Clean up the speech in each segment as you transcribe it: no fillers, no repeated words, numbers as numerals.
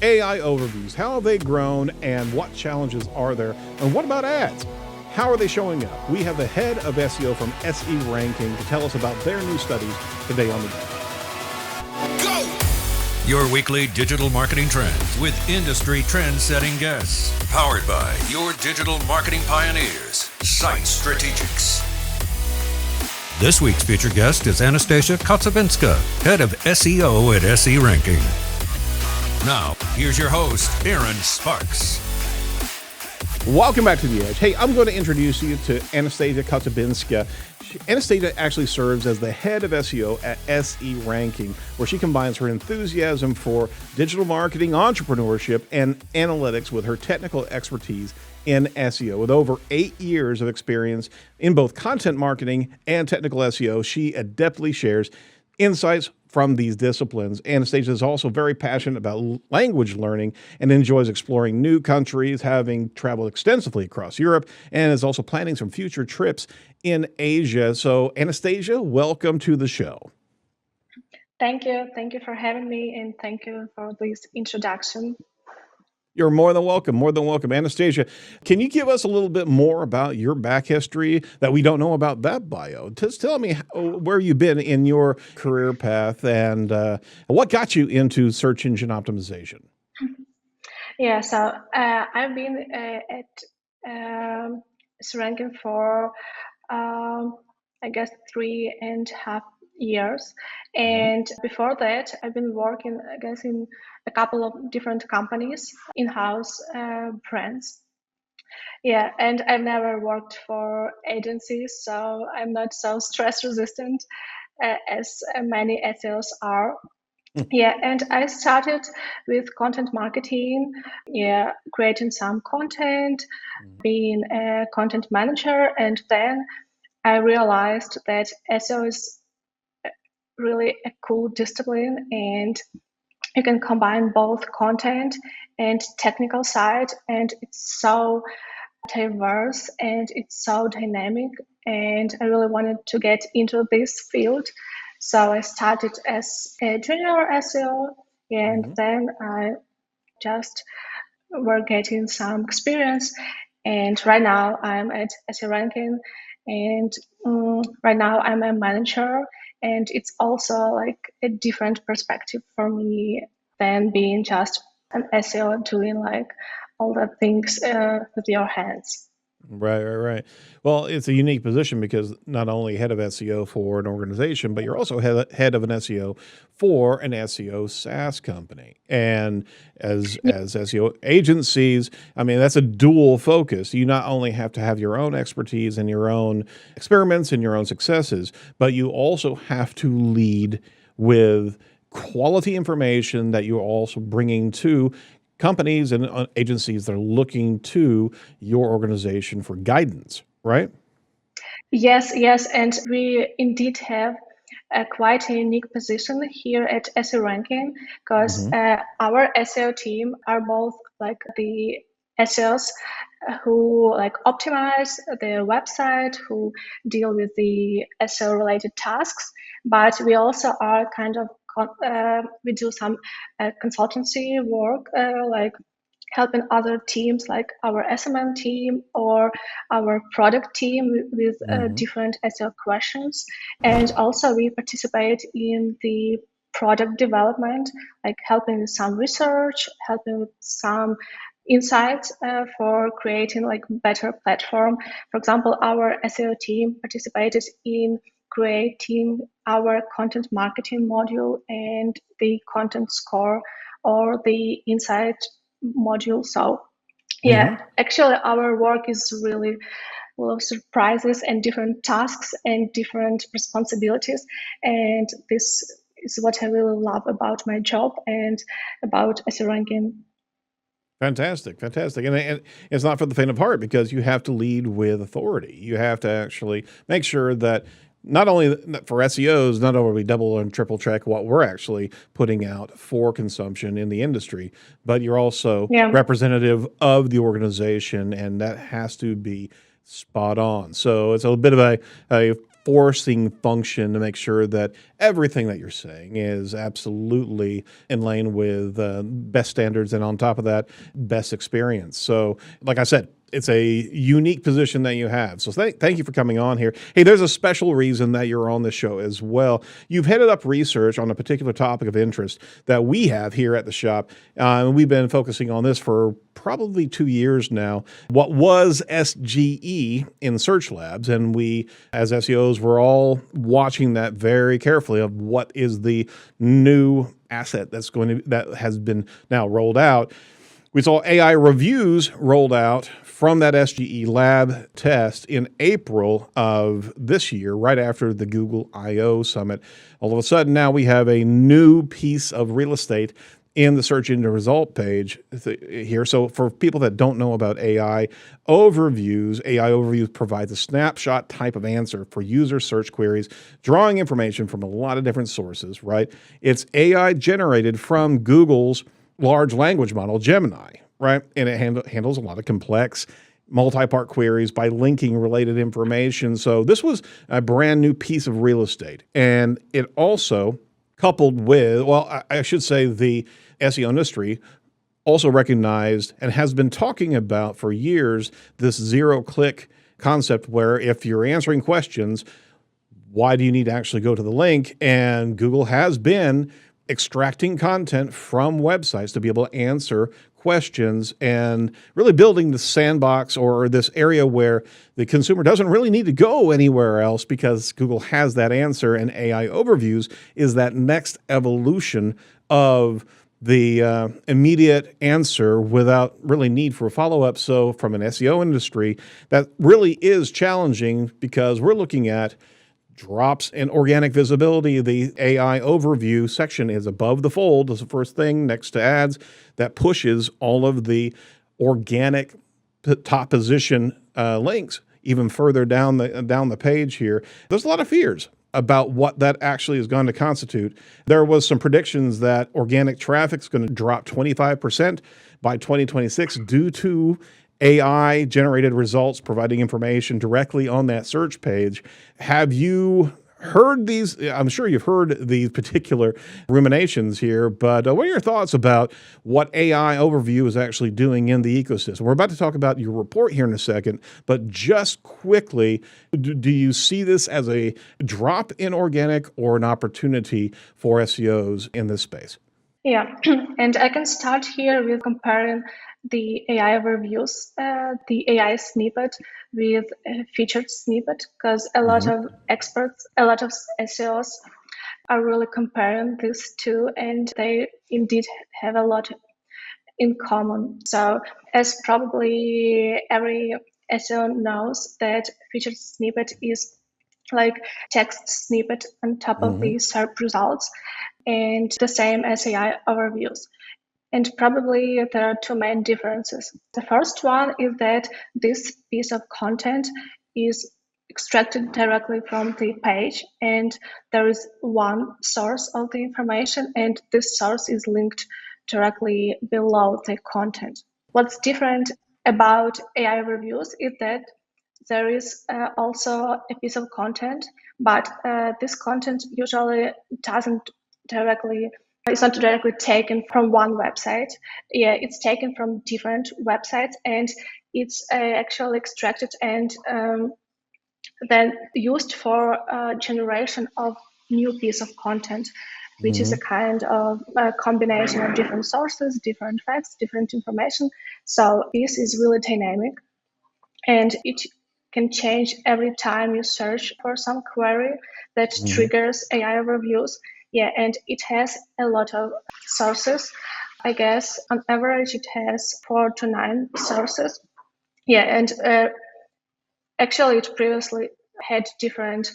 AI overviews, how have they grown and what challenges are there? And what about ads? How are they showing up? We have the head of SEO from SE Ranking to tell us about their new studies today on the Go! Your weekly digital marketing trends with industry trend-setting guests. Powered by your digital marketing pioneers, Site Strategics. This week's featured guest is Anastasia Kotsiubynska, head of SEO at SE Ranking. Now, here's your host, Aaron Sparks. Welcome back to The Edge. Hey, I'm going to introduce you to Anastasia Kotsiubynska. Anastasia actually serves as the head of SEO at SE Ranking, where she combines her enthusiasm for digital marketing, entrepreneurship, and analytics with her technical expertise in SEO. With over 8 years of experience in both content marketing and technical SEO, she adeptly shares insights from these disciplines. Anastasia is also very passionate about language learning and enjoys exploring new countries, having traveled extensively across Europe, and is also planning some future trips in Asia. So, Anastasia, welcome to the show. Thank you. Thank you for having me, and thank you for this introduction. You're more than welcome, more than welcome. Anastasia, can you give us a little bit more about your back history that we don't know about that bio? Just tell me where you've been in your career path and what got you into search engine optimization. Yeah, so I've been at Ranking for, I guess, 3.5 years. And before that, I've been working, I guess, in a couple of different companies, in-house brands. Yeah, and I've never worked for agencies, so I'm not so stress resistant as many SEOs are. Yeah, and I started with content marketing, creating some content, being a content manager, and then I realized that SEO is really a cool discipline, and you can combine both content and technical side, and it's so diverse and it's so dynamic, and I really wanted to get into this field. So I started as a junior SEO, and then I just were getting some experience, and right now I'm at SE Ranking, and right now I'm a manager, and it's also like a different perspective for me than being just an SEO doing like all the things with your hands. Right. Well, it's a unique position because not only head of SEO for an organization, but you're also head of an SEO for an SEO SaaS company. And as SEO agencies, I mean, that's a dual focus. You not only have to have your own expertise and your own experiments and your own successes, but you also have to lead with quality information that you're also bringing to companies and agencies that are looking to your organization for guidance, right? Yes, and we indeed have quite a unique position here at SEO Ranking, because our SEO team are both like the SEOs who like optimize their website, who deal with the SEO related tasks, but we also are kind of we do some consultancy work, like helping other teams like our SMM team or our product team with different SEO questions. And also we participate in the product development, like helping with some research, helping with some insights for creating like better platform. For example, our SEO team participated in creating our content marketing module and the content score or the insight module. So actually our work is really full of surprises and different tasks and different responsibilities, and this is what I really love about my job and about SEO Ranking. Fantastic. And it's not for the faint of heart because you have to lead with authority. You have to actually make sure that not only for SEOs, not only we double and triple check what we're actually putting out for consumption in the industry, but you're also representative of the organization, and that has to be spot on. So it's a bit of a reinforcing function to make sure that everything that you're saying is absolutely in line with best standards, and on top of that, best experience. So, like I said, it's a unique position that you have. So thank you for coming on here. Hey, there's a special reason that you're on this show as well. You've headed up research on a particular topic of interest that we have here at the shop. And we've been focusing on this for probably 2 years now. What was SGE in search labs? And we, as SEOs, we're all watching that very carefully of what is the new asset that has been now rolled out. We saw AI reviews rolled out from that SGE lab test in April of this year, right after the Google I/O summit. All of a sudden, now we have a new piece of real estate in the search engine result page here. So for people that don't know about AI overviews provides a snapshot type of answer for user search queries, drawing information from a lot of different sources, right? It's AI generated from Google's large language model, Gemini, right? And it handles a lot of complex multi-part queries by linking related information. So this was a brand new piece of real estate. And it also coupled with, well, I should say the SEO industry also recognized and has been talking about for years this zero-click concept where if you're answering questions, why do you need to actually go to the link? And Google has been extracting content from websites to be able to answer questions and really building the sandbox or this area where the consumer doesn't really need to go anywhere else because Google has that answer, and AI overviews is that next evolution of the immediate answer without really need for a follow-up. So from an SEO industry, that really is challenging because we're looking at drops in organic visibility. The AI overview section is above the fold. It's the first thing next to ads that pushes all of the organic top position links even further down the page here. There's a lot of fears about what that actually is going to constitute. There was some predictions that organic traffic is going to drop 25% by 2026 due to AI generated results providing information directly on that search page. Have you heard these? I'm sure you've heard these particular ruminations here, but what are your thoughts about what AI overview is actually doing in the ecosystem? We're about to talk about your report here in a second, but just quickly, do you see this as a drop in organic or an opportunity for SEOs in this space? Yeah, and I can start here with comparing the AI overviews, the AI snippet with a featured snippet, because a lot of experts, a lot of SEOs are really comparing these two, and they indeed have a lot in common. So as probably every SEO knows, that featured snippet is like text snippet on top of the SERP results, and the same as AI overviews. And probably there are two main differences. The first one is that this piece of content is extracted directly from the page, and there is one source of the information, and this source is linked directly below the content. What's different about AI reviews is that there is also a piece of content, but this content usually it's not directly taken from one website. Yeah, it's taken from different websites, and it's actually extracted and then used for generation of new piece of content, which is a kind of a combination of different sources, different facts, different information. So this is really dynamic, and it can change every time you search for some query that triggers AI overviews. Yeah, and it has a lot of sources. I guess on average it has 4 to 9 sources. Yeah, and actually it previously had different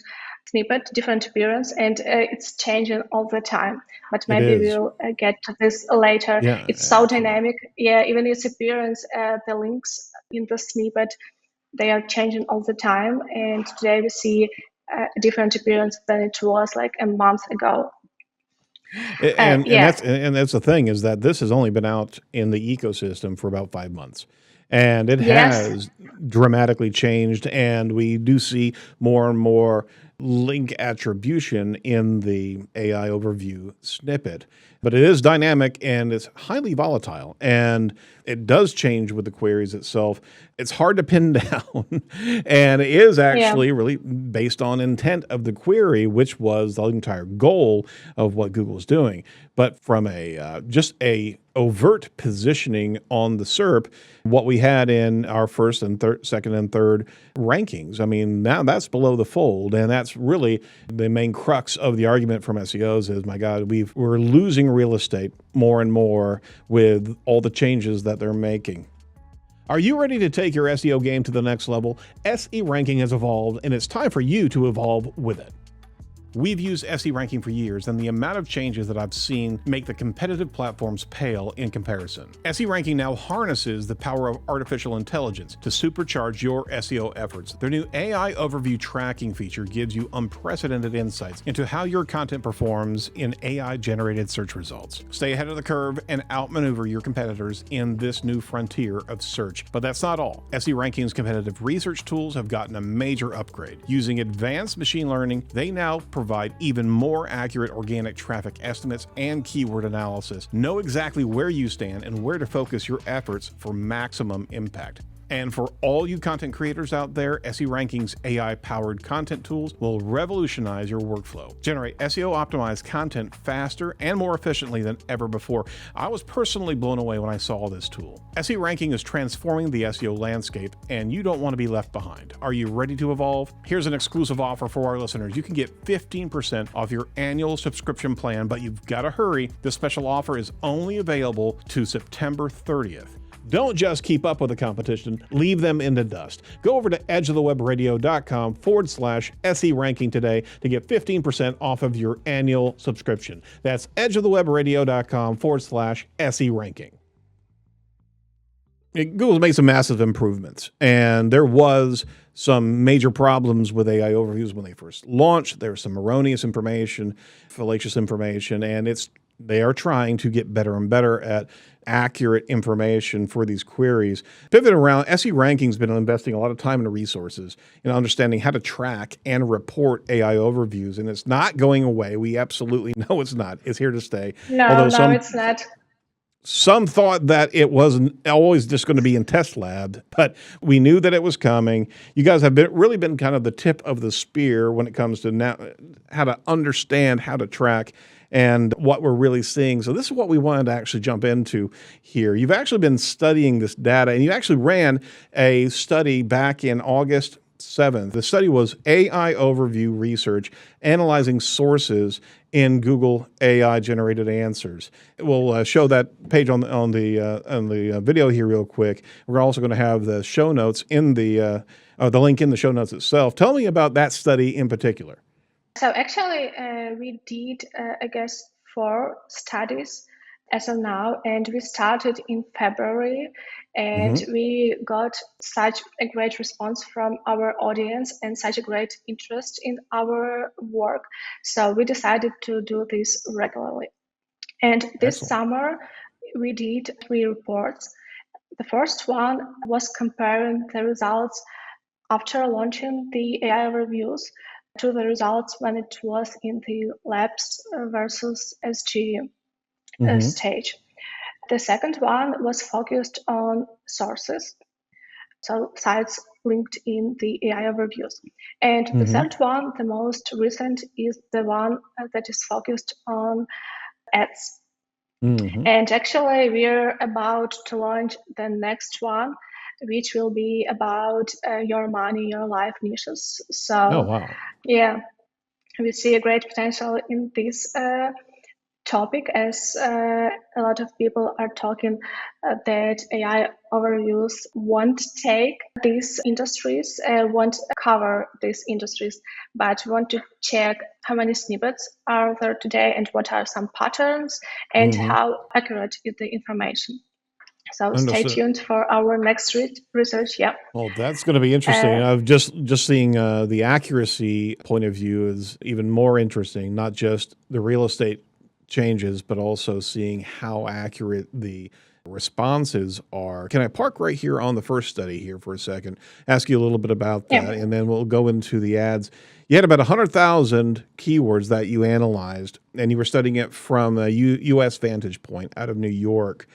snippet, different appearance, and it's changing all the time. But maybe we'll get to this later. Yeah, it's so dynamic. Yeah, even its appearance, the links in the snippet, they are changing all the time. And today we see a different appearance than it was like a month ago. And that's the thing, is that this has only been out in the ecosystem for about 5 months. And it has dramatically changed, and we do see more and more link attribution in the AI overview snippet. But it is dynamic and it's highly volatile, and it does change with the queries itself. It's hard to pin down, and it is actually really based on intent of the query, which was the entire goal of what Google is doing. But from a just a overt positioning on the SERP, what we had in our first and second and third rankings, I mean, now that's below the fold, and that's really the main crux of the argument from SEOs is, my God, we're losing real estate more and more with all the changes that they're making. Are you ready to take your SEO game to the next level? SE ranking has evolved, and it's time for you to evolve with it. We've used SE ranking for years, and the amount of changes that I've seen make the competitive platforms pale in comparison. SE ranking now harnesses the power of artificial intelligence to supercharge your SEO efforts. Their new AI overview tracking feature gives you unprecedented insights into how your content performs in AI-generated search results. Stay ahead of the curve and outmaneuver your competitors in this new frontier of search. But that's not all. SE ranking's competitive research tools have gotten a major upgrade. Using advanced machine learning, they now provide even more accurate organic traffic estimates and keyword analysis. Know exactly where you stand and where to focus your efforts for maximum impact. And for all you content creators out there, SE Ranking's AI-powered content tools will revolutionize your workflow. Generate SEO-optimized content faster and more efficiently than ever before. I was personally blown away when I saw this tool. SE Ranking is transforming the SEO landscape, and you don't want to be left behind. Are you ready to evolve? Here's an exclusive offer for our listeners. You can get 15% off your annual subscription plan, but you've got to hurry. This special offer is only available to September 30th. Don't just keep up with the competition, leave them in the dust. Go over to edgeofthewebradio.com/SE ranking today to get 15% off of your annual subscription. That's edgeofthewebradio.com/SE ranking. Google's made some massive improvements, and there was some major problems with AI overviews when they first launched. There was some erroneous information, fallacious information, and they are trying to get better and better at accurate information for these queries. Pivot around, SE Ranking's been investing a lot of time and resources in understanding how to track and report AI overviews, and it's not going away. We absolutely know it's not. It's here to stay. No, it's not. Some thought that it wasn't always just going to be in test lab, but we knew that it was coming. You guys have really been kind of the tip of the spear when it comes to now how to understand how to track and what we're really seeing. So this is what we wanted to actually jump into here. You've actually been studying this data, and you actually ran a study back in August 7th. The study was AI Overview Research, analyzing sources in Google AI-generated answers. We'll show that page on the video here real quick. We're also going to have the show notes in the link in the show notes itself. Tell me about that study in particular. So actually, we did, 4 studies as of now, and we started in February, and we got such a great response from our audience and such a great interest in our work. So we decided to do this regularly. And this summer, we did 3 reports. The first one was comparing the results after launching the AI reviews to the results when it was in the labs versus SG stage. The second one was focused on sources, so sites linked in the AI overviews. And the third one, the most recent, is the one that is focused on ads. And actually, we're about to launch the next one, which will be about your money, your life niches. So, yeah, we see a great potential in this topic, as a lot of people are talking that AI overviews won't take these industries, won't cover these industries, but want to check how many snippets are there today and what are some patterns and how accurate is the information. So stay tuned for our next research. Yeah. Well, that's going to be interesting. I've just seeing the accuracy point of view is even more interesting, not just the real estate changes, but also seeing how accurate the responses are. Can I park right here on the first study here for a second, ask you a little bit about Yeah. that, and then we'll go into the ads. You had about 100,000 keywords that you analyzed, and you were studying it from a U.S. vantage point out of New York.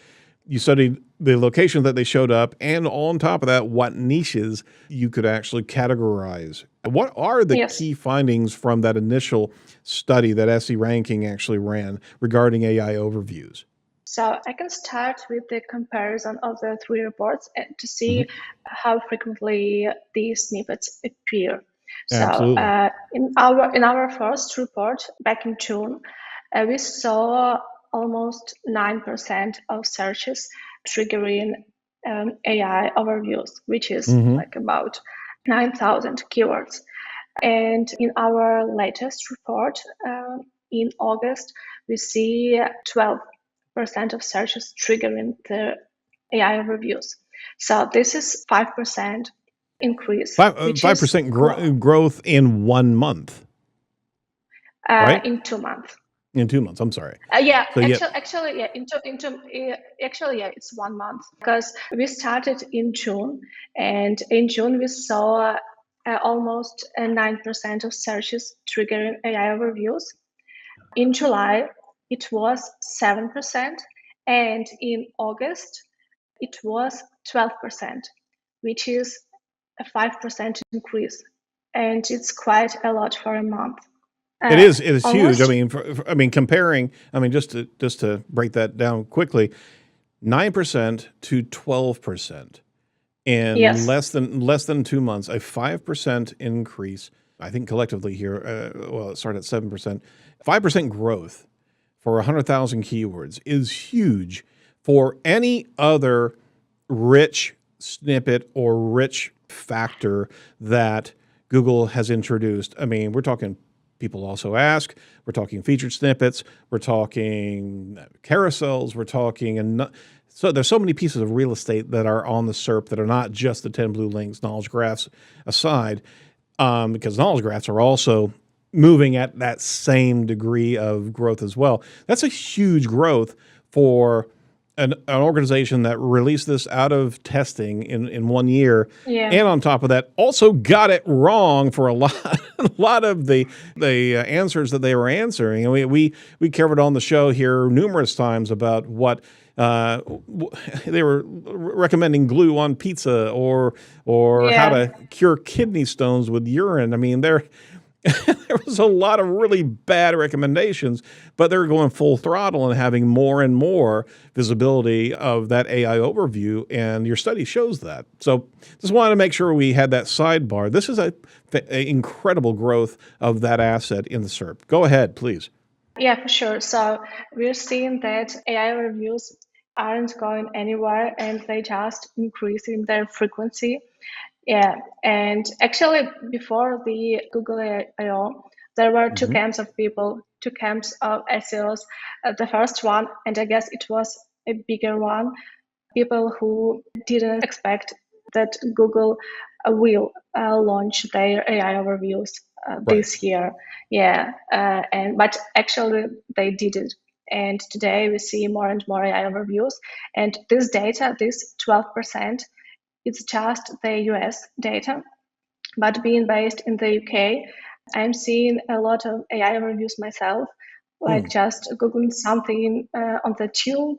You studied the location that they showed up, and on top of that, what niches you could actually categorize. What are the Yes. key findings from that initial study that SE Ranking actually ran regarding AI overviews? So I can start with the comparison of the three reports and to see Mhm. how frequently these snippets appear. So Absolutely. in our first report back in June, we saw almost 9% of searches triggering AI overviews, which is Hmm. like about 9,000 keywords. And in our latest report in August, we see 12% of searches triggering the AI overviews. So this is 5% increase, which is 5% growth in 1 month, right? in 2 months. In 2 months. I'm sorry. Yeah, So yeah. actually, yeah, actually, yeah, it's 1 month because we started in June, and in June we saw almost 9% of searches triggering AI overviews. In July, it was 7%, and in August, it was 12%, which is a 5% increase, and it's quite a lot for a month. It is. It is huge. I Almost, mean, I mean, comparing. I mean, just to break that down quickly, 9% to 12% in yes, less than 2 months, a 5% increase. I think collectively here, well, it started at 7%. 5% growth for 100,000 keywords is huge for any other rich snippet or rich factor that Google has introduced. I mean, we're talking people also ask, we're talking featured snippets, we're talking carousels, we're talking, and so there's so many pieces of real estate that are on the SERP that are not just the 10 blue links, knowledge graphs aside, because knowledge graphs are also moving at that same degree of growth as well. That's a huge growth for an organization that released this out of testing in 1 year, yeah. and on top of that, also got it wrong for a lot a lot of the answers that they were answering. And we covered on the show here numerous times about what they were recommending glue on pizza or how Yeah, to cure kidney stones with urine. I mean, there was a lot of really bad recommendations, but they're going full throttle and having more and more visibility of that AI overview, and your study shows that. So just wanted to make sure we had that sidebar. This is a incredible growth of that asset in the SERP. Go ahead, please. yeah, for sure. So we're seeing that AI reviews aren't going anywhere and they just increasing their frequency. Yeah, and actually before the Google I/O, there were two Hmm. camps of people, two camps of SEOs. The first one, and I guess it was a bigger one, people who didn't expect that Google will launch their AI overviews Right. this year. Yeah, but actually they did it. And today we see more and more AI overviews. And this data, this 12%, it's just the US data. But being based in the UK, I'm seeing a lot of AI reviews myself, like Hmm. just Googling something on the tube,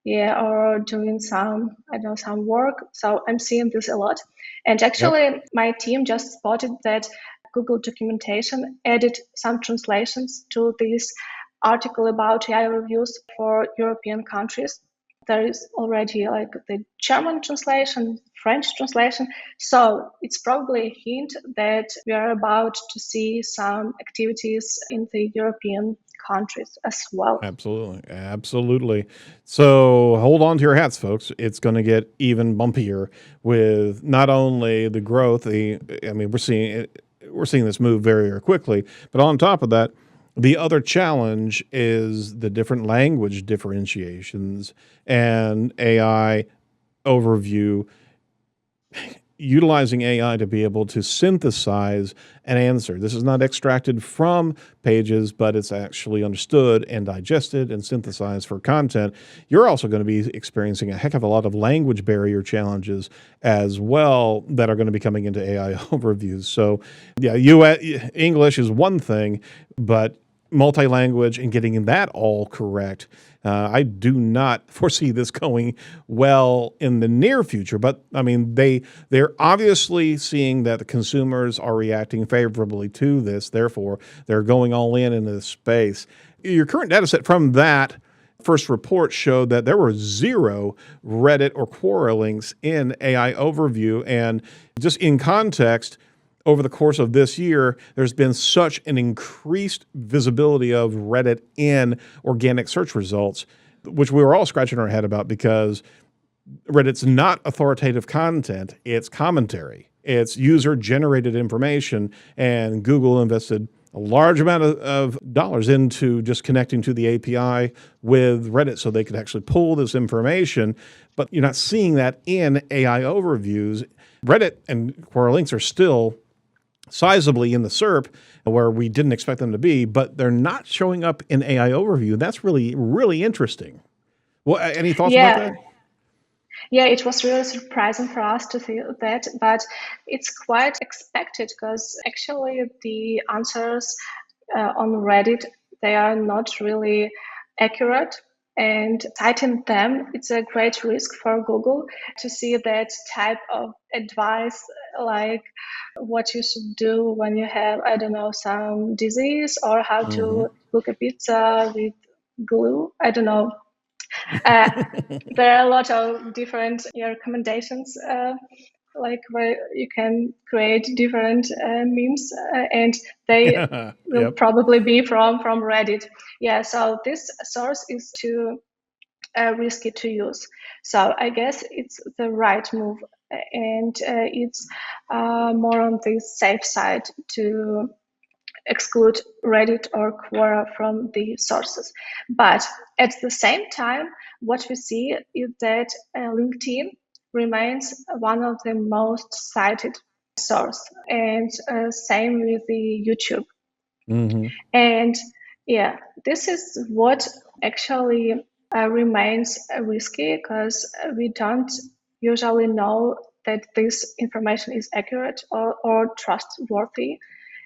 yeah, or doing some, I don't know, some work. So I'm seeing this a lot. And Yep. actually, my team just spotted that Google documentation added some translations to this article about AI reviews for European countries. There is already like the German translation, French translation. So it's probably a hint that we are about to see some activities in the European countries as well. Absolutely. Absolutely. So hold on to your hats, folks. It's going to get even bumpier with not only the growth, I mean, we're seeing this move very, very quickly, but on top of that, the other challenge is the different language differentiations and AI overview. utilizing AI to be able to synthesize an answer. This is not extracted from pages, but it's actually understood and digested and synthesized for content. You're also going to be experiencing a heck of a lot of language barrier challenges as well that are going to be coming into AI overviews. So yeah, English is one thing, but multi-language and getting that all correct, I do not foresee this going well in the near future. But I mean, they're obviously seeing that the consumers are reacting favorably to this. Therefore, they're going all in this space. Your current data set from that first report showed that there were 0 Reddit or Quora links in AI Overview. And just in context, over the course of this year, there's been such an increased visibility of Reddit in organic search results, which we were all scratching our head about because Reddit's not authoritative content, it's commentary. It's user-generated information, and Google invested a large amount of dollars into just connecting to the API with Reddit so they could actually pull this information, but you're not seeing that in AI overviews. Reddit and Quora links are still sizably in the SERP where we didn't expect them to be, but they're not showing up in AI overview. That's really, really interesting. Well, any thoughts about that? Yeah, it was really surprising for us to see that, but it's quite expected because actually the answers on Reddit, they are not really accurate. And citing them, it's a great risk for Google to see that type of advice, like what you should do when you have, I don't know, some disease, or how to cook a pizza with glue. I don't know. There are a lot of different recommendations, like where you can create different memes, and they will probably be from Reddit. Yeah, so this source is too risky to use. So I guess it's the right move, and it's more on the safe side to exclude Reddit or Quora from the sources. But at the same time, what we see is that LinkedIn remains one of the most cited source, and same with the YouTube. And yeah, this is what actually remains risky because we don't usually know that this information is accurate or trustworthy.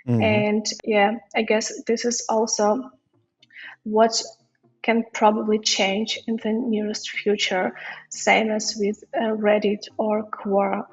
And yeah, I guess this is also what can probably change in the nearest future, same as with Reddit or Quora.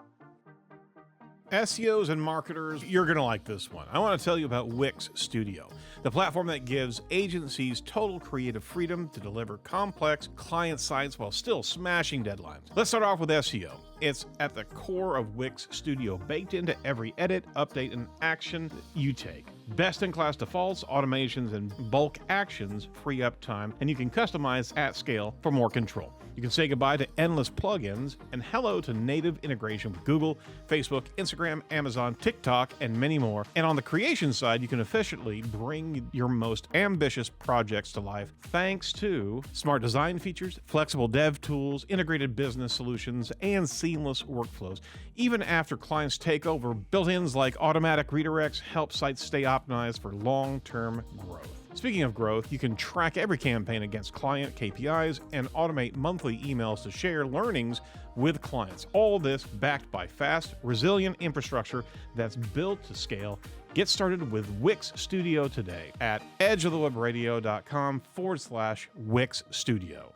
SEOs and marketers, you're going to like this one. I want to tell you about Wix Studio, the platform that gives agencies total creative freedom to deliver complex client sites while still smashing deadlines. Let's start off with SEO. It's at the core of Wix Studio, baked into every edit, update, and action you take. Best-in-class defaults, automations, and bulk actions free up time, and you can customize at scale for more control. You can say goodbye to endless plugins and hello to native integration with Google, Facebook, Instagram, Amazon, TikTok, and many more. And on the creation side, you can efficiently bring your most ambitious projects to life thanks to smart design features, flexible dev tools, integrated business solutions, and seamless workflows. Even after clients take over, built-ins like automatic redirects help sites stay optimized for long-term growth. Speaking of growth, you can track every campaign against client KPIs and automate monthly emails to share learnings with clients. All this backed by fast, resilient infrastructure that's built to scale. Get started with Wix Studio today at edgeofthewebradio.com/Wix Studio.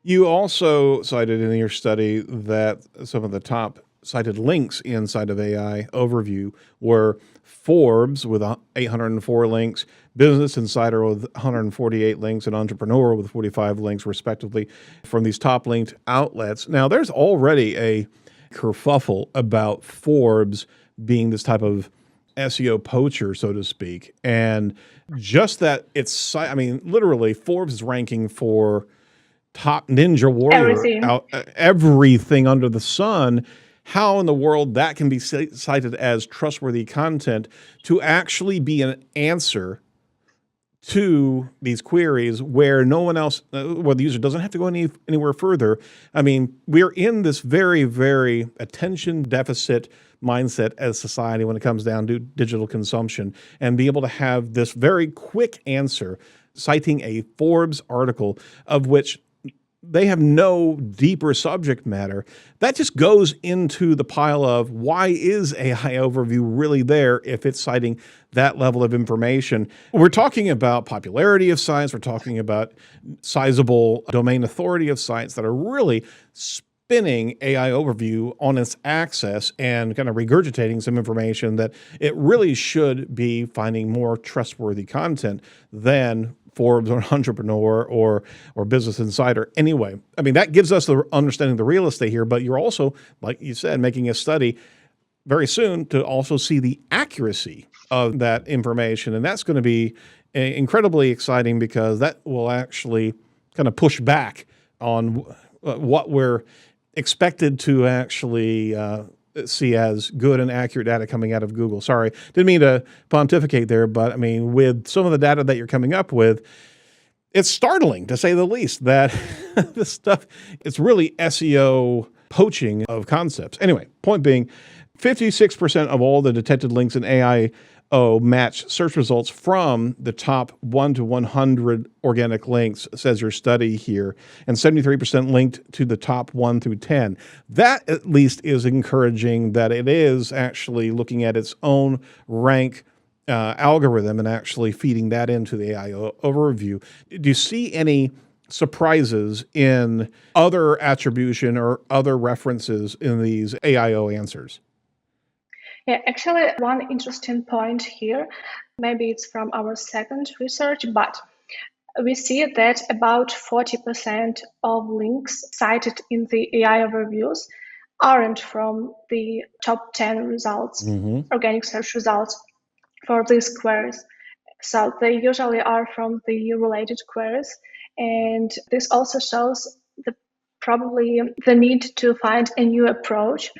You also cited in your study that some of the top cited links inside of AI Overview were Forbes with 804 links, Business Insider with 148 links, and Entrepreneur with 45 links, respectively, from these top linked outlets. Now, there's already a kerfuffle about Forbes being this type of SEO poacher, so to speak. And just that it's, I mean, literally, Forbes is ranking for top Ninja Warrior, everything under the sun. How in the world that can be cited as trustworthy content to actually be an answer to these queries where no one else, where the user doesn't have to go anywhere further. I mean, we're in this very, very attention deficit mindset as society when it comes down to digital consumption, and be able to have this very quick answer citing a Forbes article of which they have no deeper subject matter. That just goes into the pile of why is AI overview really there if it's citing that level of information? We're talking about popularity of sites. We're talking about sizable domain authority of sites that are really spinning AI overview on its axis and kind of regurgitating some information that it really should be finding more trustworthy content than Forbes or Entrepreneur or Business Insider. Anyway, I mean, that gives us the understanding of the real estate here, but you're also, like you said, making a study very soon to also see the accuracy of that information. And that's going to be incredibly exciting because that will actually kind of push back on what we're expected to actually see as good and accurate data coming out of Google. Sorry, didn't mean to pontificate there, but I mean, with some of the data that you're coming up with, it's startling to say the least that this stuff, it's really SEO poaching of concepts. Anyway, point being, 56% of all the detected links in AIO match search results from the top 1 to 100 organic links, says your study here, and 73% linked to the top 1 through 10. That at least is encouraging that it is actually looking at its own rank algorithm and actually feeding that into the AI overview. Do you see any surprises in other attribution or other references in these AIO answers? Yeah, actually, one interesting point here, maybe it's from our second research, but we see that about 40% of links cited in the AI overviews aren't from the top 10 results, organic search results for these queries. So they usually are from the related queries. And this also shows probably the need to find a new approach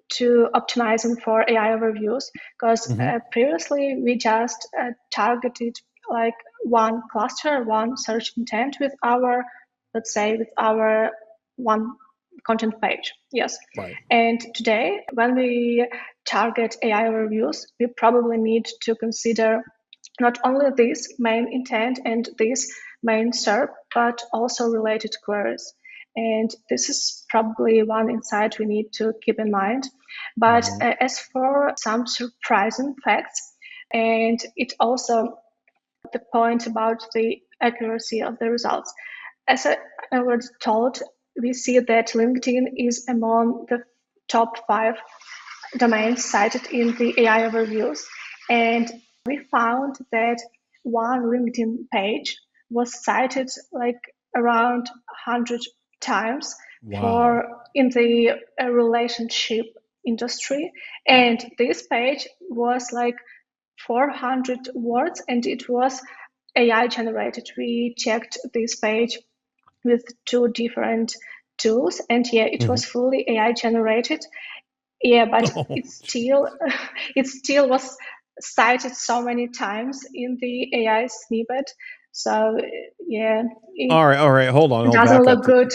to optimizing for AI overviews, because previously we just targeted like one cluster, one search intent with our, let's say, with our one content page. Yes. Right. And today, when we target AI overviews, we probably need to consider not only this main intent and this main SERP, but also related queries. And this is probably one insight we need to keep in mind. But as for some surprising facts, and it also the point about the accuracy of the results. As I already told, we see that LinkedIn is among the top 5 domains cited in the AI overviews. And we found that one LinkedIn page was cited like around 100 times for in the relationship industry, and this page was like 400 words and it was AI generated. We checked this page with 2 different tools and yeah, it was fully AI generated. Yeah, but it still was cited so many times in the AI snippet. So yeah. All right. Hold on. It doesn't look good.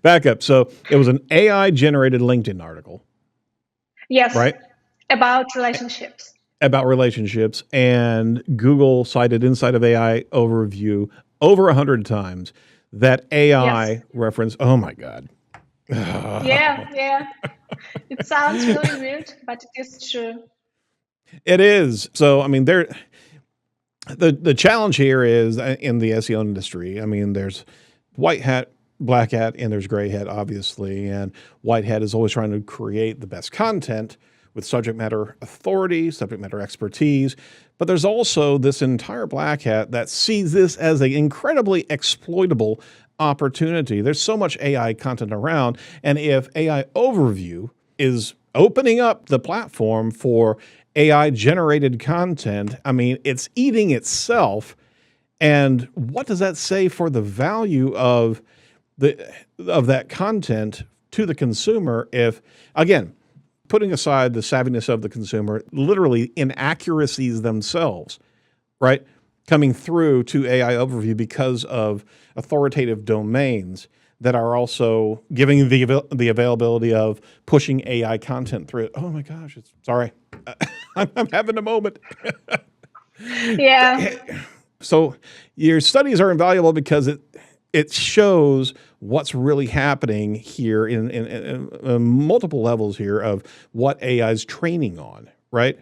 Back up. So it was an AI generated LinkedIn article. Yes. Right? About relationships. And Google cited inside of AI overview over 100 times that AI reference. Oh my God. Yeah. It sounds really weird, but it is true. It is. So, I mean, the challenge here is in the SEO industry. I mean, there's white hat, black hat, and there's gray hat, obviously. And white hat is always trying to create the best content with subject matter authority, subject matter expertise. But there's also this entire black hat that sees this as an incredibly exploitable opportunity. There's so much AI content around. And if AI overview is opening up the platform for AI generated content, I mean, it's eating itself. And what does that say for the value of that content to the consumer if, again, putting aside the savviness of the consumer, literally inaccuracies themselves, right? Coming through to AI overview because of authoritative domains that are also giving the availability of pushing AI content through it. Oh my gosh, sorry. I'm having a moment. Yeah. So your studies are invaluable because it shows what's really happening here in multiple levels here of what AI is training on, right?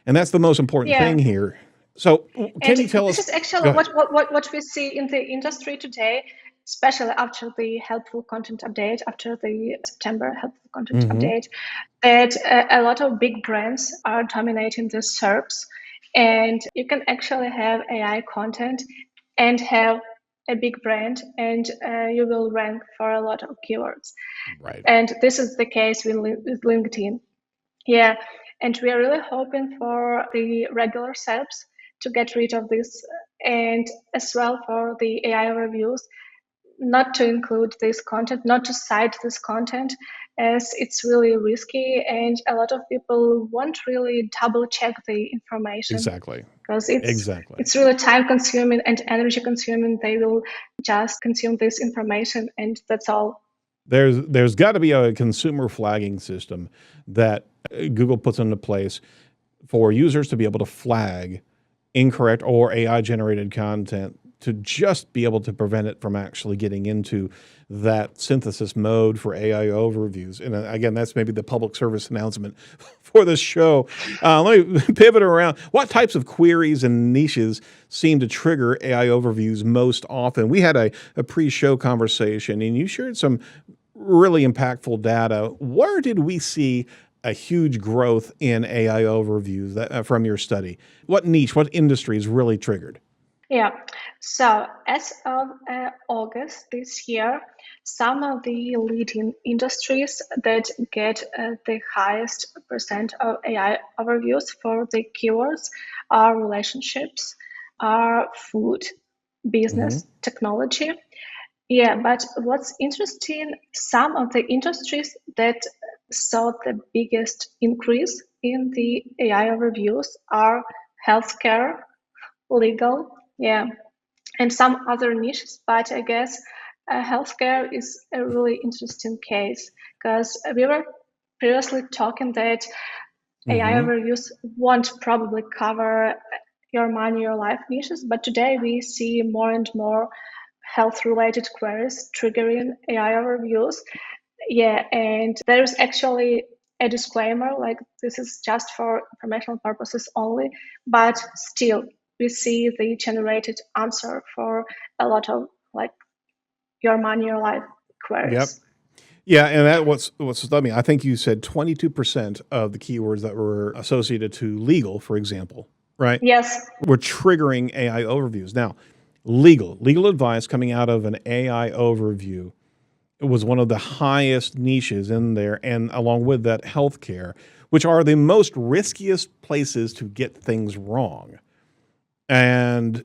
And that's the most important Yeah. thing here. So can you tell us? This is actually what we see in the industry today, especially after the helpful content update, after the September helpful content update, that a lot of big brands are dominating the SERPs, and you can actually have AI content and have a big brand, and you will rank for a lot of keywords. Right. And this is the case with LinkedIn. Yeah, and we are really hoping for the regular SERPs to get rid of this, and as well for the AI reviews, not to include this content, not to cite this content, as it's really risky, and a lot of people won't really double check the information. Exactly. Because it's really time consuming and energy consuming. They will just consume this information, and that's all. There's got to be a consumer flagging system that Google puts into place for users to be able to flag incorrect or AI generated content to just be able to prevent it from actually getting into that synthesis mode for AI overviews. And again, that's maybe the public service announcement for this show. Let me pivot around. What types of queries and niches seem to trigger AI overviews most often? We had a pre-show conversation and you shared some really impactful data. Where did we see a huge growth in AI overviews from your study? What niche, what industries really triggered? Yeah, so as of August this year, some of the leading industries that get the highest percent of AI overviews for the keywords are relationships, are food, business, technology. Yeah, but what's interesting, some of the industries that saw the biggest increase in the AI overviews are healthcare, legal, yeah, and some other niches. But I guess healthcare is a really interesting case because we were previously talking that AI overviews won't probably cover your money, your life niches, but today we see more and more health-related queries triggering AI overviews. Yeah, and there's actually a disclaimer, like this is just for informational purposes only, but still we see the generated answer for a lot of like your money, your life queries. Yep. Yeah, and that what's stunned me. I think you said 22% of the keywords that were associated to legal, for example, right? Yes. Were triggering AI overviews. Now, legal advice coming out of an AI overview, it was one of the highest niches in there, and along with that, healthcare, which are the most riskiest places to get things wrong. And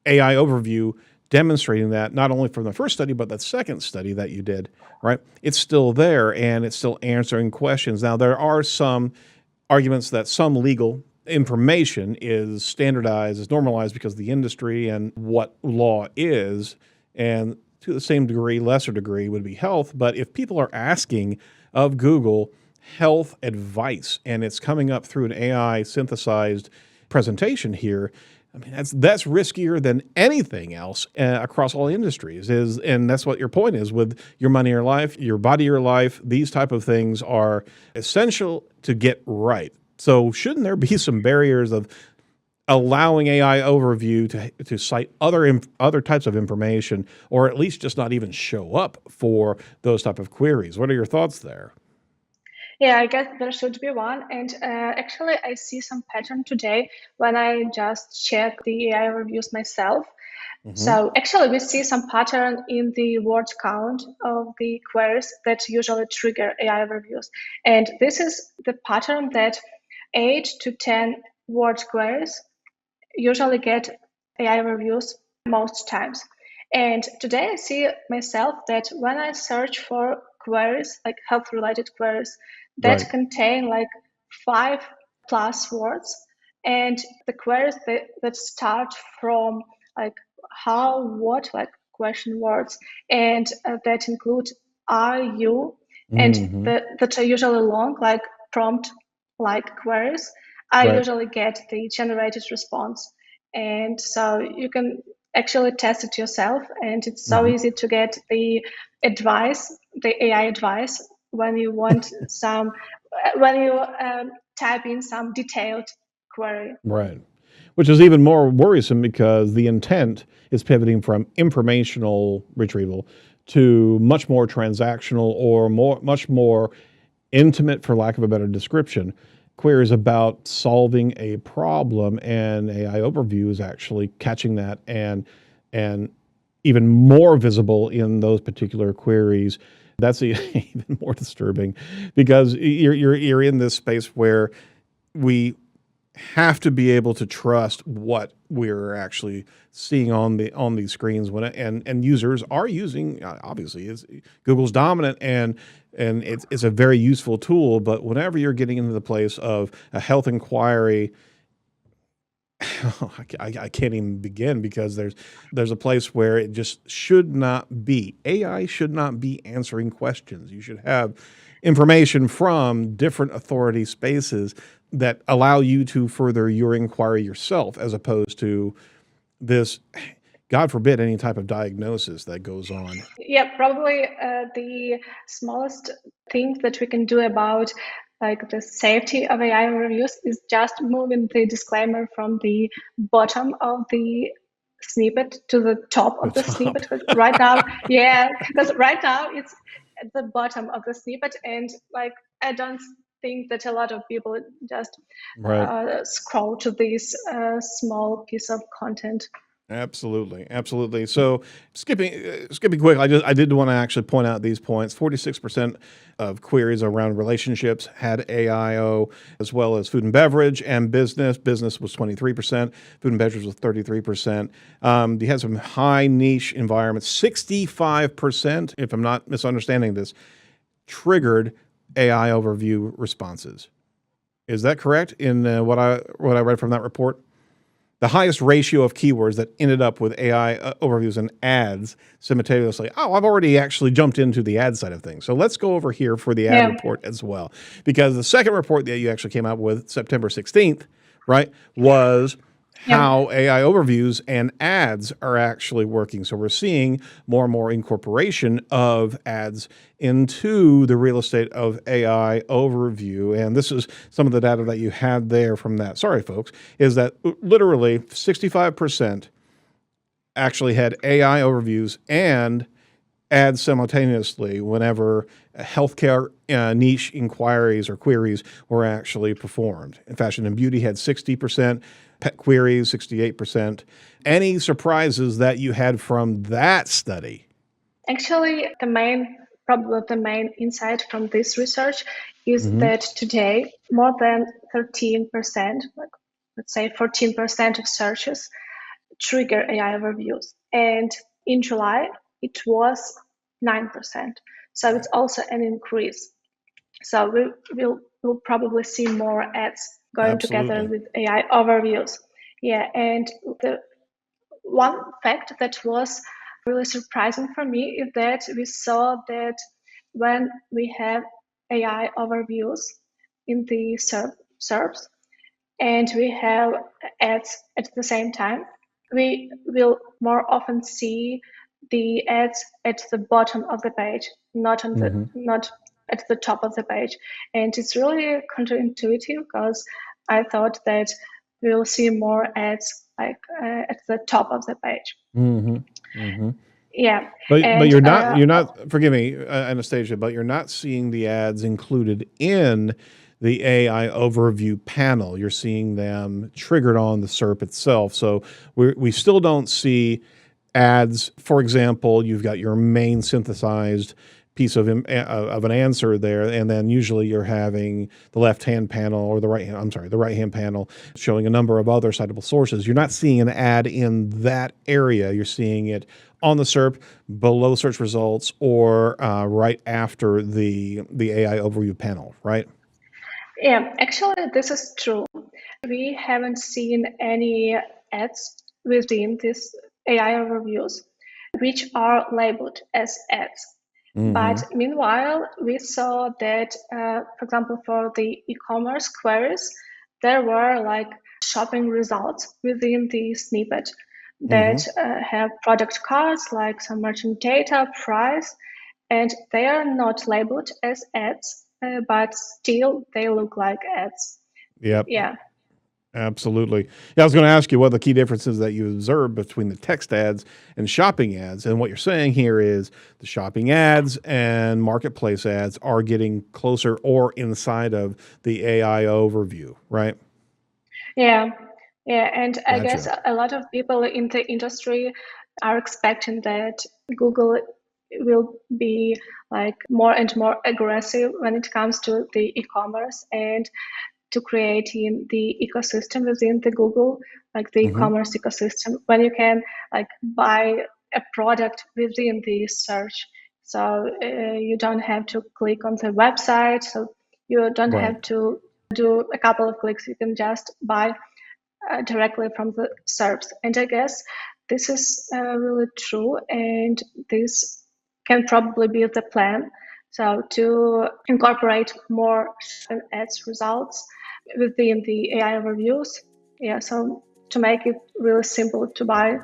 AI overview demonstrating that not only from the first study, but that second study that you did, right? It's still there and it's still answering questions. Now, there are some arguments that some legal information is standardized, is normalized because of the industry and what law is, and to the same degree, lesser degree would be health. But if people are asking of Google health advice and it's coming up through an AI synthesized presentation here, I mean, that's riskier than anything else across all industries. And that's what your point is with your money, your life, your body, your life. These type of things are essential to get right. So shouldn't there be some barriers of allowing AI overview to cite other types of information, or at least just not even show up for those type of queries? What are your thoughts there? Yeah, I guess there should be one. And actually, I see some pattern today when I just check the AI reviews myself. So actually, we see some pattern in the word count of the queries that usually trigger AI reviews. And this is the pattern that 8 to 10 word queries usually get AI reviews most times. And today I see myself that when I search for queries, like health-related queries, that contain like 5+ words, and the queries that start from like how, what, like question words, and that include are you, and that are usually long, like prompt like queries. I usually get the generated response, and so you can actually test it yourself, and it's so easy to get the advice, the AI advice, when you want some, when you type in some detailed query. Right. Which is even more worrisome because the intent is pivoting from informational retrieval to much more transactional or much more intimate, for lack of a better description, queries about solving a problem, and AI Overview is actually catching that and even more visible in those particular queries. That's even more disturbing because you're in this space where we have to be able to trust what we're actually seeing on these screens and users are using. Obviously, Google's dominant and it's a very useful tool. But whenever you're getting into the place of a health inquiry, I can't even begin because there's a place where it just should not be. AI should not be answering questions. You should have information from different authority spaces that allow you to further your inquiry yourself, as opposed to this, God forbid, any type of diagnosis that goes on. Yeah, probably the smallest thing that we can do about like the safety of AI reviews is just moving the disclaimer from the bottom of the snippet to the top of the snippet. Right now, yeah, because right now it's at the bottom of the snippet, and like I don't think that a lot of people just scroll to this small piece of content. Absolutely, absolutely. So skipping quick, I did want to actually point out these points. 46% of queries around relationships had AIO, as well as food and beverage and business. Business was 23%. Food and beverage was 33%. You had some high niche environments. 65%, if I'm not misunderstanding this, triggered AI overview responses. Is that correct in what I read from that report? The highest ratio of keywords that ended up with AI overviews and ads simultaneously. Oh, I've already actually jumped into the ad side of things. So let's go over here for the ad report as well. Because the second report that you actually came out with September 16th, right, was how AI overviews and ads are actually working. So we're seeing more and more incorporation of ads into the real estate of AI overview. And this is some of the data that you had there from that. Sorry, folks, is that literally 65% actually had AI overviews and ads simultaneously whenever healthcare niche inquiries or queries were actually performed. And fashion and beauty had 60%, pet queries 68%. Any surprises that you had from that study? Actually, the main insight from this research is that today more than 13%, like let's say 14% of searches trigger AI overviews, and in July it was 9%. So it's also an increase. So we'll probably see more ads going together with AI overviews. Yeah, and the one fact that was really surprising for me is that we saw that when we have AI overviews in the SERPs and we have ads at the same time, we will more often see the ads at the bottom of the page, not on the not at the top of the page. And it's really counterintuitive because I thought that we'll see more ads like at the top of the page. Yeah, but you're not. Forgive me, Anastasia, but you're not seeing the ads included in the AI overview panel. You're seeing them triggered on the SERP itself. So we still don't see ads. For example, you've got your main synthesized piece of an answer there, and then usually you're having the left-hand panel or the right-hand panel showing a number of other citable sources. You're not seeing an ad in that area. You're seeing it on the SERP, below search results, or right after the AI overview panel, right? Yeah, actually, this is true. We haven't seen any ads within these AI overviews, which are labeled as ads. But meanwhile, we saw that, for example, for the e-commerce queries, there were like shopping results within the snippet that have product cards, like some merchant data, price, and they are not labeled as ads, but still they look like ads. Yep. Yeah. Absolutely. Yeah, I was going to ask you what the key differences that you observe between the text ads and shopping ads. And what you're saying here is the shopping ads and marketplace ads are getting closer or inside of the AI overview, right? Yeah. Yeah. And I Gotcha. guess a lot of people in the industry are expecting that Google will be like more and more aggressive when it comes to the e-commerce and to creating the ecosystem within the Google, like the e-commerce ecosystem, when you can like buy a product within the search. So you don't have to click on the website. So you don't Right. have to do a couple of clicks. You can just buy directly from the SERPs. And I guess this is really true. And this can probably be the plan. So to incorporate more ads results within the AI overviews. Yeah, so to make it really simple to buy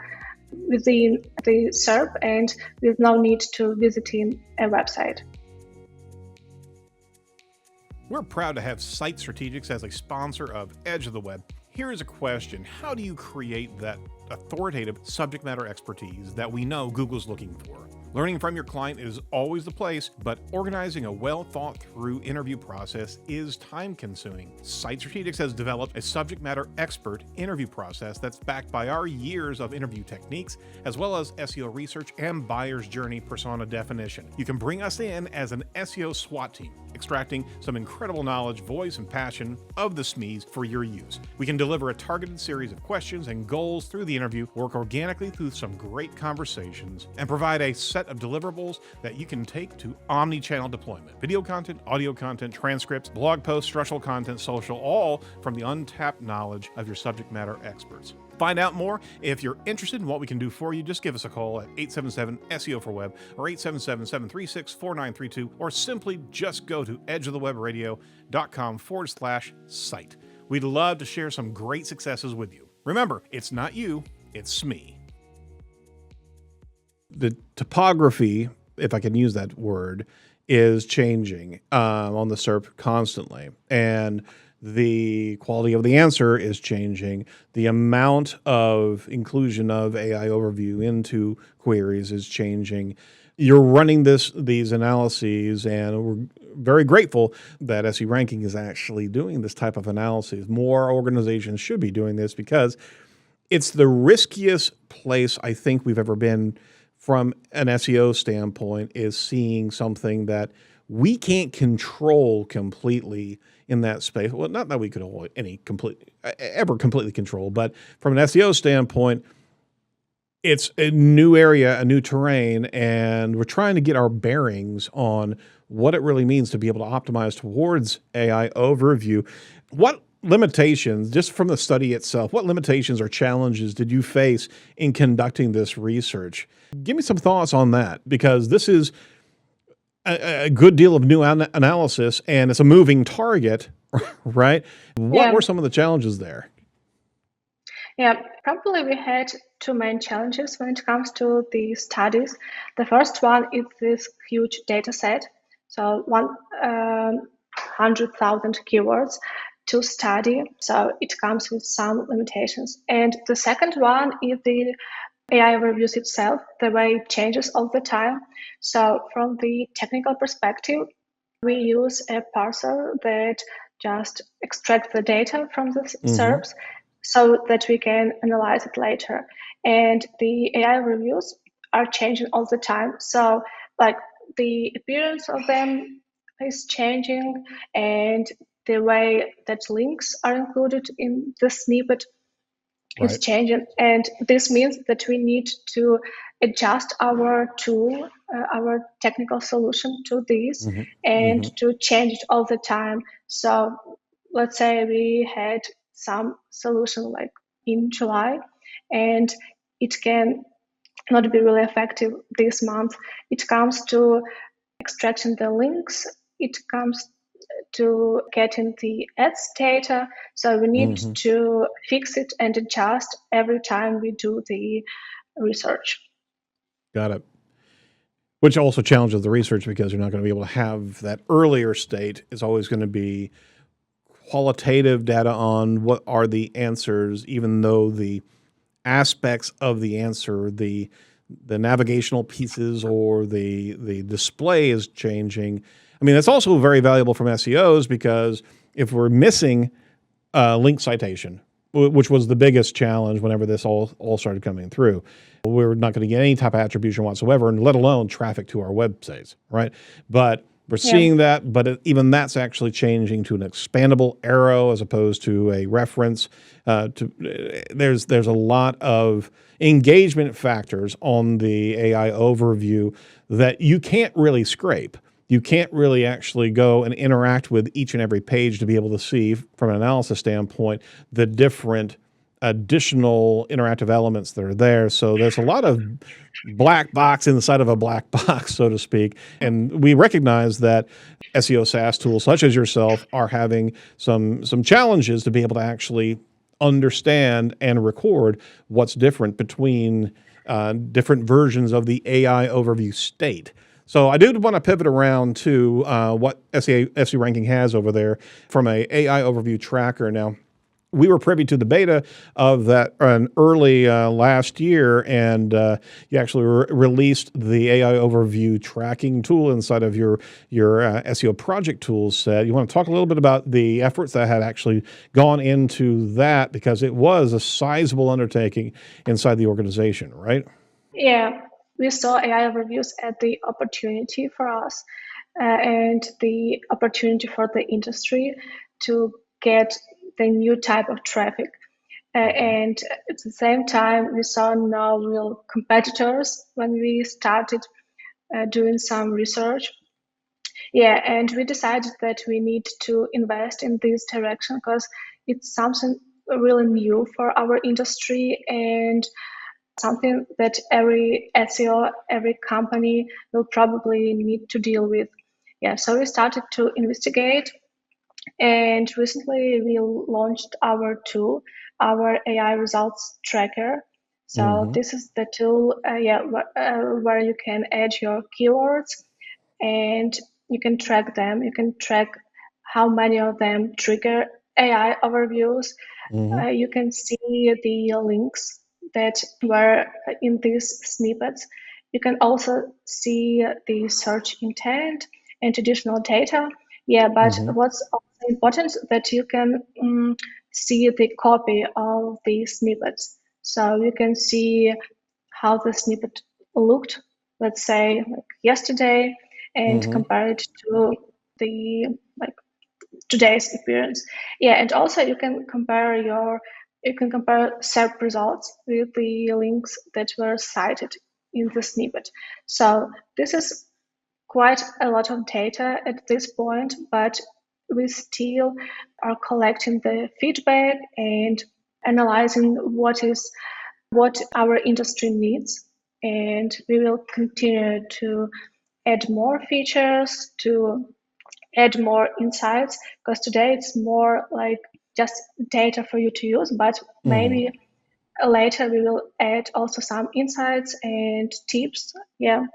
within the SERP and with no need to visiting a website. We're proud to have Site Strategics as a sponsor of Edge of the Web. Here is a question. How do you create that authoritative subject matter expertise that we know Google's looking for? Learning from your client is always the place, but organizing a well-thought-through interview process is time-consuming. Site Strategics has developed a subject matter expert interview process that's backed by our years of interview techniques, as well as SEO research and buyer's journey persona definition. You can bring us in as an SEO SWAT team, extracting some incredible knowledge, voice, and passion of the SMEs for your use. We can deliver a targeted series of questions and goals through the interview, work organically through some great conversations, and provide a set of deliverables that you can take to omni-channel deployment. Video content, audio content, transcripts, blog posts, structural content, social, all from the untapped knowledge of your subject matter experts. Find out more. If you're interested in what we can do for you, just give us a call at 877-SEO4Web or 877-736-4932, or simply just go to edgeofthewebradio.com/site. We'd love to share some great successes with you. Remember, it's not you, it's me. The topography, if I can use that word, is changing on the SERP constantly. And the quality of the answer is changing. The amount of inclusion of AI overview into queries is changing. You're running these analyses, and we're very grateful that SE Ranking is actually doing this type of analysis. More organizations should be doing this because it's the riskiest place I think we've ever been from an SEO standpoint, is seeing something that we can't control completely in that space. Well, not that we could ever completely control, but from an SEO standpoint, it's a new area, a new terrain, and we're trying to get our bearings on what it really means to be able to optimize towards AI overview. What limitations, just from the study itself, what limitations or challenges did you face in conducting this research? Give me some thoughts on that, because this is a good deal of new analysis and it's a moving target, right? What were some of the challenges there? Yeah, probably we had two main challenges when it comes to the studies. The first one is this huge data set, so 100,000 keywords to study. So it comes with some limitations. And the second one is the AI overviews itself, the way it changes all the time. So from the technical perspective, we use a parser that just extracts the data from the SERPs so that we can analyze it later. And the AI reviews are changing all the time. So like the appearance of them is changing, and the way that links are included in the snippet is changing. And this means that we need to adjust our tool, our technical solution to this, and to change it all the time. So let's say we had some solution like in July, and it can not be really effective this month. It comes to extracting the links, it comes to getting the ads data. So we need to fix it and adjust every time we do the research. Got it. Which also challenges the research because you're not going to be able to have that earlier state. It's always going to be qualitative data on what are the answers, even though the aspects of the answer, the navigational pieces or the display is changing. I mean, that's also very valuable from SEOs because if we're missing link citation, which was the biggest challenge whenever this all started coming through, we're not going to get any type of attribution whatsoever, and let alone traffic to our websites, right? But we're seeing that, but even that's actually changing to an expandable arrow as opposed to a reference. There's a lot of engagement factors on the AI overview that you can't really scrape. You can't really actually go and interact with each and every page to be able to see, from an analysis standpoint, the different additional interactive elements that are there. So there's a lot of black box inside of a black box, so to speak. And we recognize that SEO SaaS tools such as yourself are having some challenges to be able to actually understand and record what's different between different versions of the AI overview state. So I do want to pivot around to what SEO Ranking has over there from a AI overview tracker. Now, we were privy to the beta of that early last year, and you actually released the AI overview tracking tool inside of your SEO project tools set. You want to talk a little bit about the efforts that had actually gone into that, because it was a sizable undertaking inside the organization, right? Yeah, we saw AI overviews as the opportunity for us and the opportunity for the industry to get the new type of traffic. And at the same time, we saw no real competitors when we started doing some research. Yeah, and we decided that we need to invest in this direction because it's something really new for our industry and something that every SEO, every company will probably need to deal with. Yeah, so we started to investigate, and recently we launched our tool, our AI results tracker. So this is the tool, where you can add your keywords and you can track them. You can track how many of them trigger AI overviews. You can see the links that were in these snippets. You can also see the search intent and additional data. Yeah, but what's also important that you can see the copy of the snippets. So you can see how the snippet looked, let's say like yesterday, and compare it to the today's appearance. Yeah, and also you can compare SERP results with the links that were cited in the snippet. So this is quite a lot of data at this point, but we still are collecting the feedback and analyzing what our industry needs. And we will continue to add more features, to add more insights, because today it's more like just data for you to use, but maybe later we will add also some insights and tips. Yeah.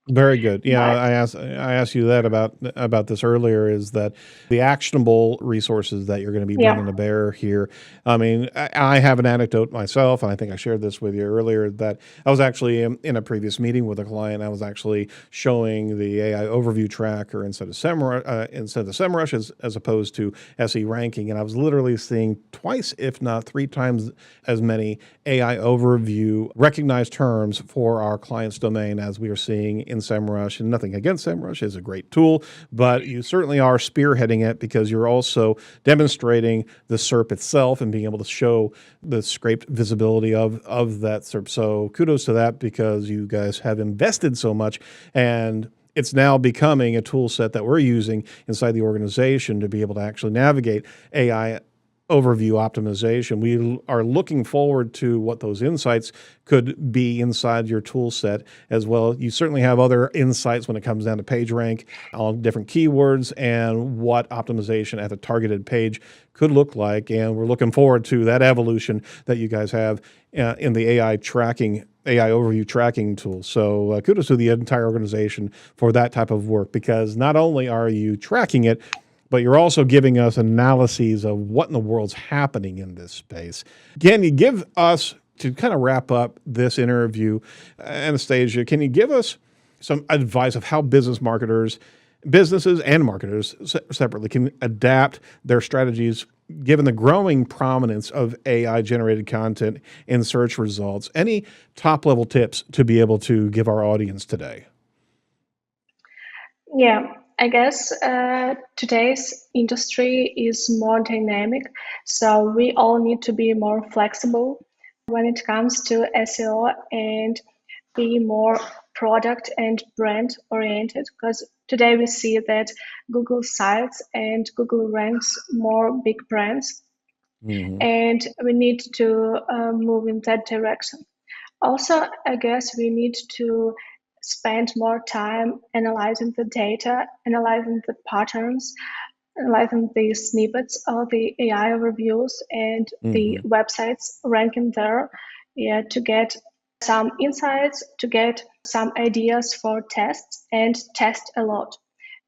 Very good. Yeah, But I asked you that about this earlier, is that the actionable resources that you're going to be bringing to bear here. I mean, I have an anecdote myself, and I think I shared this with you earlier, that I was actually in a previous meeting with a client. I was actually showing the AI overview tracker instead of SEMrush as opposed to SE ranking, and I was literally seeing twice, if not three times as many AI overview recognized terms for our client's domain as we are seeing in SEMrush, and nothing against SEMrush, is a great tool, but you certainly are spearheading it because you're also demonstrating the SERP itself and being able to show the scraped visibility of that SERP. So kudos to that, because you guys have invested so much, and it's now becoming a tool set that we're using inside the organization to be able to actually navigate AI overview optimization. We are looking forward to what those insights could be inside your tool set as well. You certainly have other insights when it comes down to page rank on different keywords and what optimization at the targeted page could look like. And we're looking forward to that evolution that you guys have in the AI overview tracking tool. So kudos to the entire organization for that type of work, because not only are you tracking it, but you're also giving us analyses of what in the world's happening in this space. Can you give us, to kind of wrap up this interview, Anastasia, can you give us some advice of how businesses and marketers separately can adapt their strategies given the growing prominence of AI-generated content in search results? Any top-level tips to be able to give our audience today? Yeah, I guess today's industry is more dynamic, so we all need to be more flexible when it comes to SEO and be more product and brand oriented, because today we see that Google cites and Google ranks more big brands, and we need to move in that direction. Also, I guess we need to spend more time analyzing the data, analyzing the patterns, analyzing the snippets of the AI overviews and the websites ranking there, to get some insights, to get some ideas for tests, and test a lot.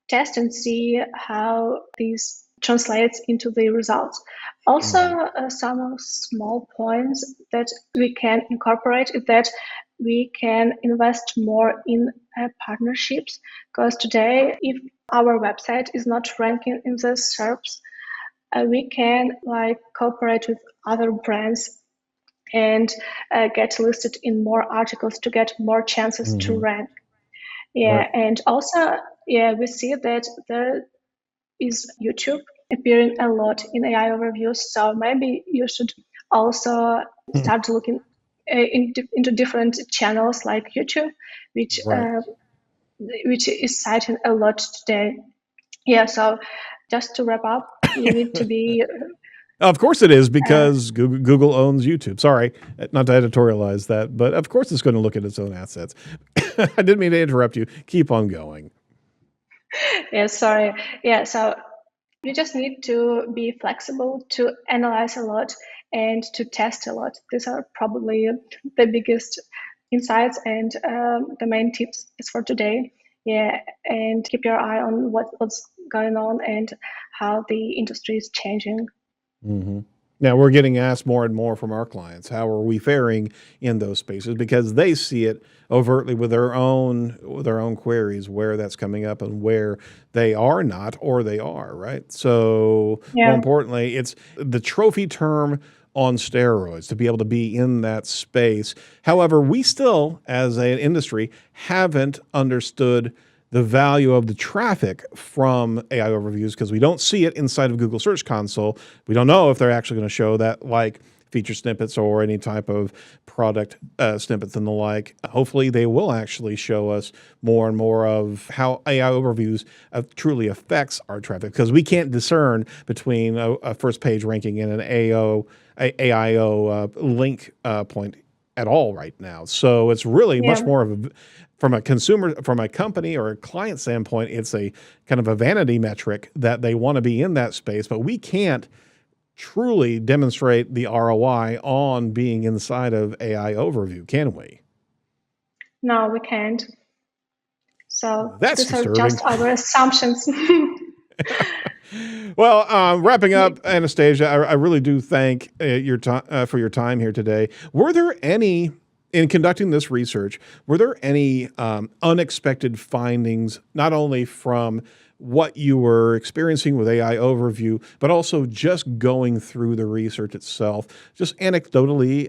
Test and see how these translates into the results. Also, some small points that we can incorporate is that we can invest more in partnerships, because today, if our website is not ranking in the SERPs, we can cooperate with other brands and get listed in more articles to get more chances to rank. Right. And also, we see that there is YouTube appearing a lot in AI overviews. So maybe you should also start looking into different channels like YouTube, which is citing a lot today. Yeah. So just to wrap up, you need to be. Of course it is, because Google owns YouTube. Sorry, not to editorialize that, but of course it's going to look at its own assets. I didn't mean to interrupt you. Keep on going. Yeah, sorry. Yeah, so you just need to be flexible, to analyze a lot, and to test a lot. These are probably the biggest insights and the main tips for today. Yeah, and keep your eye on what's going on and how the industry is changing. Now, we're getting asked more and more from our clients, how are we faring in those spaces? Because they see it overtly with their own queries, where that's coming up and where they are not, or they are, right? So more importantly, it's the trophy term on steroids to be able to be in that space. However, we still, as an industry, haven't understood the value of the traffic from AI overviews, because we don't see it inside of Google Search Console. We don't know if they're actually going to show that, like feature snippets or any type of product snippets and the like. Hopefully they will actually show us more and more of how AI overviews truly affects our traffic, because we can't discern between a first page ranking and an AIO link point at all right now. So it's really much more of from a company or a client standpoint, it's a kind of a vanity metric that they want to be in that space, but we can't truly demonstrate the ROI on being inside of AI overview, can we? No, we can't. So that's these disturbing. are just our assumptions. Well, wrapping up, Anastasia, I really do thank your time for your time here today. Were there any, in conducting this research, were there any unexpected findings, not only from what you were experiencing with AI overview, but also just going through the research itself, just anecdotally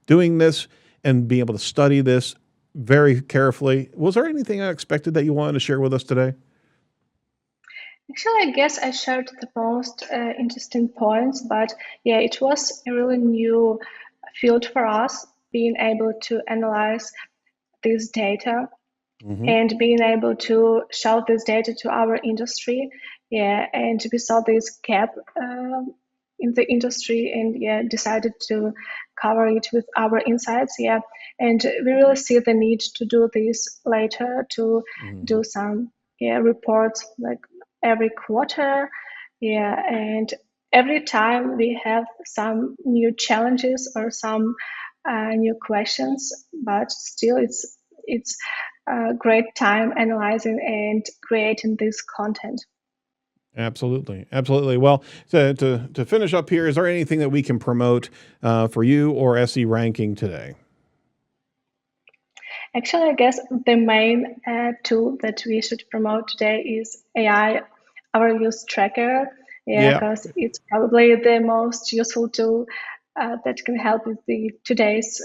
doing this and being able to study this very carefully. Was there anything unexpected that you wanted to share with us today? Actually, I guess I shared the most interesting points, but yeah, it was a really new field for us, being able to analyze this data and being able to show this data to our industry. Yeah, and we saw this gap in the industry, and yeah, decided to cover it with our insights. Yeah, and we really see the need to do this later, to do some reports like every quarter. Yeah, and every time we have some new challenges or some new questions, but still it's a great time analyzing and creating this content. Absolutely. Absolutely. Well, to finish up here, is there anything that we can promote for you or SE Ranking today? Actually, I guess the main tool that we should promote today is AI, our use tracker. Yeah, Yeah, because it's probably the most useful tool that can help with the today's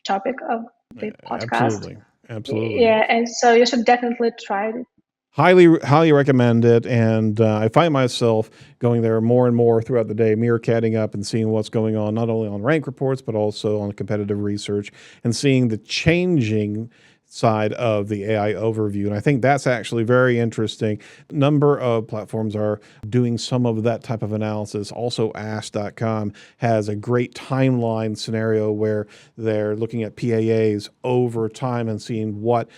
topic of the podcast. absolutely. Absolutely. Yeah, and so you should definitely try it. Highly recommend it. And I find myself going there more and more throughout the day, meerkatting up and seeing what's going on, not only on rank reports, but also on competitive research and seeing the changing side of the AI overview. And I think that's actually very interesting. A number of platforms are doing some of that type of analysis. Also, ask.com has a great timeline scenario where they're looking at PAAs over time and seeing what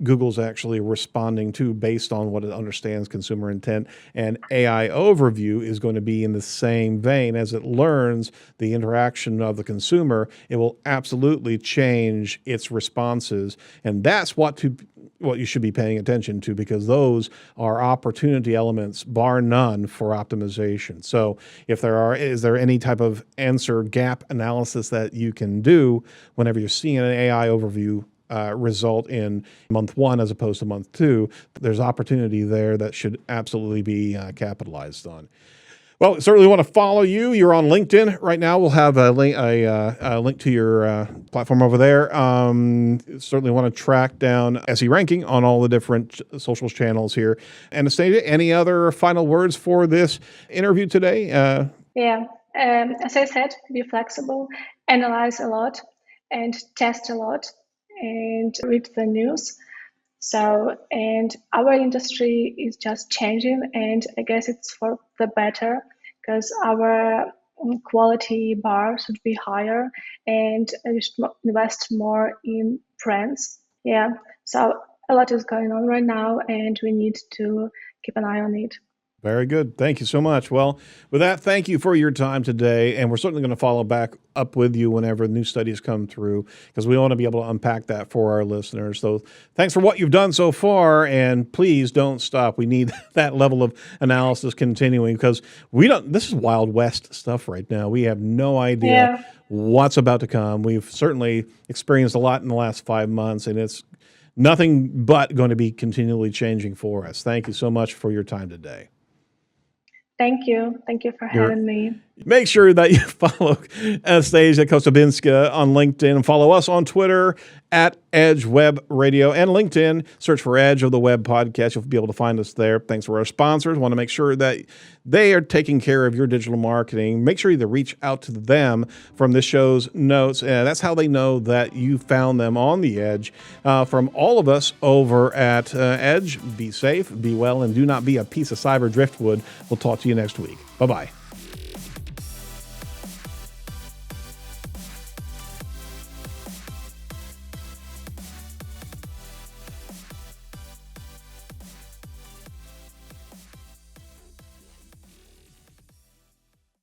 Google's actually responding to based on what it understands consumer intent. And AI overview is going to be in the same vein. As it learns the interaction of the consumer, it will absolutely change its responses. And that's what you should be paying attention to, because those are opportunity elements, bar none, for optimization. So if is there any type of answer gap analysis that you can do whenever you're seeing an AI overview result in month 1 as opposed to month 2, there's opportunity there that should absolutely be capitalized on. Well, certainly want to follow you. You're on LinkedIn right now. We'll have a link to your platform over there. Certainly want to track down SE Ranking on all the different social channels here. Anastasia, any other final words for this interview today? Yeah, as I said, be flexible, analyze a lot, and test a lot, and read the news. So, and our industry is just changing, and I guess it's for the better, because our quality bar should be higher, and we should invest more in brands. Yeah, so a lot is going on right now, and we need to keep an eye on it. Very good. Thank you so much. Well, with that, thank you for your time today. And we're certainly going to follow back up with you whenever new studies come through, because we want to be able to unpack that for our listeners. So thanks for what you've done so far. And please don't stop. We need that level of analysis continuing, because this is Wild West stuff right now. We have no idea what's about to come. We've certainly experienced a lot in the last 5 months, and it's nothing but going to be continually changing for us. Thank you so much for your time today. Thank you. Thank you for having me. Make sure that you follow Anastasia Kotsiubynska on LinkedIn, and follow us on Twitter at Edge Web Radio and LinkedIn. Search for Edge of the Web Podcast. You'll be able to find us there. Thanks for our sponsors. Want to make sure that they are taking care of your digital marketing. Make sure you reach out to them from this show's notes. That's how they know that you found them on the Edge. From all of us over at Edge, be safe, be well, and do not be a piece of cyber driftwood. We'll talk to you next week. Bye-bye.